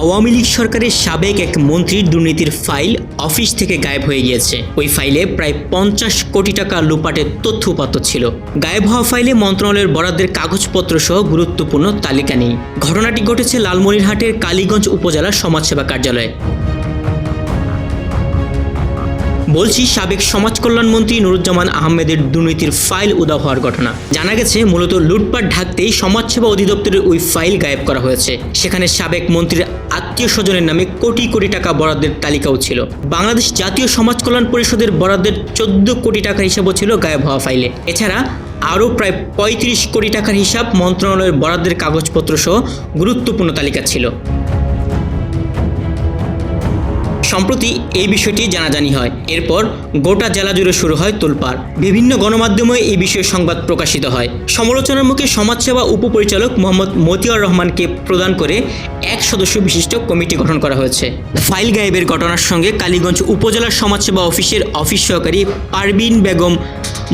আওয়ামী লীগ সরকারের সাবেক এক মন্ত্রীর দুর্নীতির ফাইল অফিস থেকে গায়েব হয়ে গিয়েছে। ওই ফাইলে প্রায় 50 কোটি টাকা লুপাটের তথ্য উপাত্ত ছিল। গায়েব হওয়া ফাইলে মন্ত্রণালয়ের বরাদ্দের কাগজপত্র সহ গুরুত্বপূর্ণ তালিকা নেই। ঘটনাটি ঘটেছে লালমনিরহাটের কালীগঞ্জ উপজেলা সমাজসেবা কার্যালয়ে। বলছি সাবেক সমাজ কল্যাণ মন্ত্রী নুরুজ্জামান আহমেদের দুর্নীতির ফাইল উধাও হওয়ার ঘটনা। জানা গেছে মূলত লুটপাট ঢাকতেই সমাজসেবা অধিদপ্তরের ওই ফাইল গায়েব করা হয়েছে। সেখানে সাবেক মন্ত্রীর আত্মীয় স্বজনের নামে কোটি কোটি টাকা বরাদ্দের তালিকাও ছিল। বাংলাদেশ জাতীয় সমাজ কল্যাণ পরিষদের বরাদ্দের 14 কোটি টাকার হিসাবও ছিল গায়েব হওয়া ফাইলে। এছাড়া আরও প্রায় 35 কোটি টাকার হিসাব মন্ত্রণালয়ের বরাদ্দের কাগজপত্র সহ গুরুত্বপূর্ণ তালিকা ছিল। সম্প্রতি এই বিষয়টি জানাজানি হয়। এরপর গোটা জেলা জুড়ে শুরু হয় তোলপাড়। বিভিন্ন গণমাধ্যমে এই বিষয়ে সংবাদ প্রকাশিত হয়। সমালোচনার মুখে সমাজসেবা উপপরিচালক মোহাম্মদ মতিয়ার রহমানকে প্রদান করে এক সদস্য বিশিষ্ট কমিটি গঠন করা হয়েছে। ফাইল গায়েবের ঘটনার সঙ্গে কালীগঞ্জ উপজেলার সমাজসেবা অফিসের অফিস সহকারী পারভিন বেগম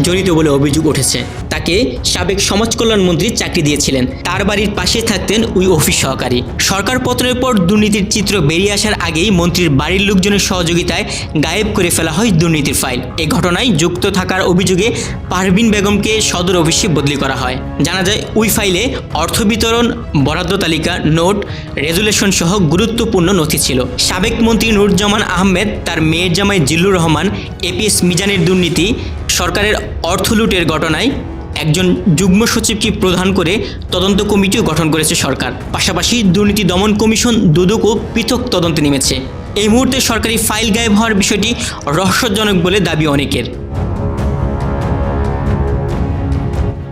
জড়িত বলে অভিযোগ উঠেছে। তাকে সাবেক সমাজ কল্যাণ মন্ত্রী চাকরি দিয়েছিলেন। তার বাড়ির পাশে থাকতেন ওই অফিস সহকারী। সরকার পতনের পর দুর্নীতির চিত্র বেরিয়ে আসার আগেই মন্ত্রীর বাড়ির লোকজনের সহযোগিতায় গায়েব করে ফেলা হয় দুর্নীতির ফাইল। এই ঘটনায় যুক্ত থাকার অভিযোগে পারভিন বেগমকে সদর অফিসে বদলি করা হয়। জানা যায় ওই ফাইলে অর্থ বিতরণ, বরাদ্দ তালিকা, নোট, রেজুলেশন সহ গুরুত্বপূর্ণ নথি ছিল। সাবেক মন্ত্রী নুরুজ্জামান আহমেদ, তার মেয়ের জামাই জিল্লুর রহমান, এপিএস মিজানের দুর্নীতি, সরকারের অর্থ লুটের ঘটনায় একজন যুগ্ম সচিবকে প্রধান করে তদন্ত কমিটিও গঠন করেছে সরকার। পাশাপাশি দুর্নীতি দমন কমিশন দুদকও পৃথক তদন্তে নেমেছে। এই মুহূর্তে সরকারি ফাইল গায়েব হওয়ার বিষয়টি রহস্যজনক বলে দাবি অনেকের।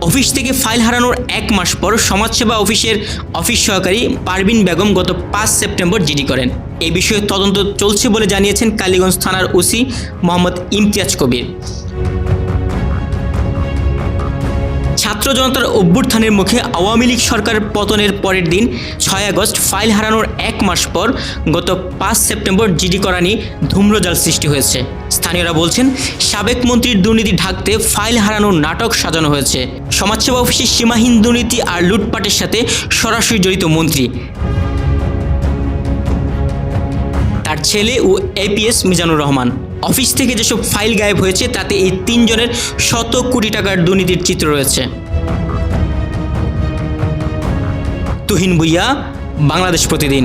অফিস থেকে ফাইল হারানোর 1 মাস পর সমাজসেবা অফিসের অফিস সহকারী পারভিন বেগম গত 5 সেপ্টেম্বর জিডি করেন। এই বিষয়ে তদন্ত চলছে বলে জানিয়েছেন কালীগঞ্জ থানার ওসি মোহাম্মদ ইমতিয়াজ কবির। ছাত্র জনতার অভ্যুত্থানের মুখে আওয়ামী লীগ সরকারের পতনের পরের দিন 6 আগস্ট ফাইল হারানোর 1 মাস পর গত 5 সেপ্টেম্বর জিডি করা নিয়ে ধূম্রজাল সৃষ্টি হয়েছে। স্থানীয়রা বলছেন সাবেক মন্ত্রীর দুর্নীতি ঢাকতে ফাইল হারানোর নাটক সাজানো হয়েছে। সমাজসেবা অফিসের সীমাহীন দুর্নীতি আর লুটপাটের সাথে সরাসরি জড়িত মন্ত্রী, তার ছেলে ও এপিএস মিজানুর রহমান। অফিস থেকে যেসব ফাইল গায়েব হয়েছে তাতে এই 3 জনের শত কোটি টাকার দুর্নীতির চিত্র রয়েছে। তুহিন ভুইয়া, বাংলাদেশ প্রতিদিন।